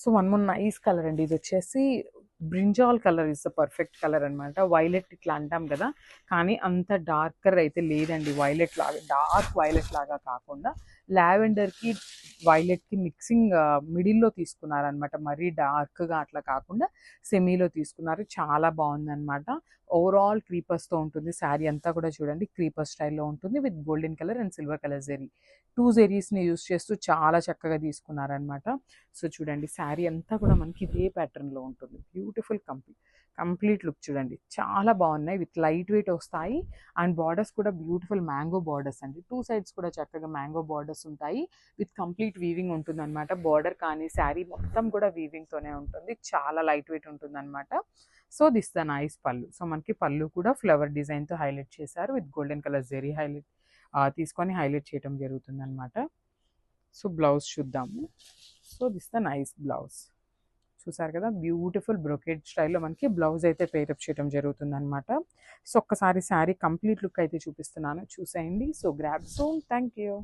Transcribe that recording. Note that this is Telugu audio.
So one more nice colour అండి. ఇది వచ్చేసి brinjal colour is the perfect colour అనమాట. వైలెట్ ఇట్లా అంటాం కదా, కానీ అంత డార్కర్ అయితే లేదండి. వైలెట్ లాగా, డార్క్ వైలెట్ లాగా కాకుండా లావెండర్కి వైలెట్కి మిక్సింగ్ మిడిల్లో తీసుకున్నారనమాట. మరీ డార్క్గా అట్లా కాకుండా సెమీలో తీసుకున్నారు. చాలా బాగుందన్నమాట. ఓవరాల్ క్రీపర్స్తో ఉంటుంది. శారీ అంతా కూడా చూడండి క్రీపర్ స్టైల్లో ఉంటుంది with golden colour and silver colour zari. 2 జెరీస్ని యూస్ చేస్తూ చాలా చక్కగా తీసుకున్నారనమాట. సో చూడండి శారీ అంతా కూడా మనకి ఇదే ప్యాటర్న్లో ఉంటుంది. బ్యూటిఫుల్ కంప్లీట్ లుక్ చూడండి, చాలా బాగున్నాయి. విత్ లైట్ వెయిట్ వస్తాయి అండ్ బార్డర్స్ కూడా బ్యూటిఫుల్ మ్యాంగో బార్డర్స్ అండి. 2 సైడ్స్ కూడా చక్కగా మ్యాంగో బార్డర్స్ ఉంటాయి విత్ కంప్లీట్ వీవింగ్ ఉంటుంది అనమాట. బార్డర్ కానీ శారీ మొత్తం కూడా వీవింగ్తోనే ఉంటుంది. చాలా లైట్ వెయిట్ ఉంటుంది అనమాట. సో దిస్ ద నైస్ పళ్ళు. సో మనకి పళ్ళు కూడా ఫ్లవర్ డిజైన్తో హైలైట్ చేశారు విత్ గోల్డెన్ కలర్ జెరీ హైలైట్ తీసుకొని హైలైట్ చేయడం జరుగుతుంది అనమాట. సో బ్లౌజ్ చూద్దాము. So this the nice blouse. చూసారు కదా, బ్యూటిఫుల్ బ్రొకేడ్ స్టైల్లో మనకి బ్లౌజ్ అయితే పేరప్ చేయడం జరుగుతుంది అనమాట. సో ఒక్కసారి శారీ కంప్లీట్ లుక్ అయితే చూపిస్తున్నాను, చూసేయండి. So grab soon. Thank you.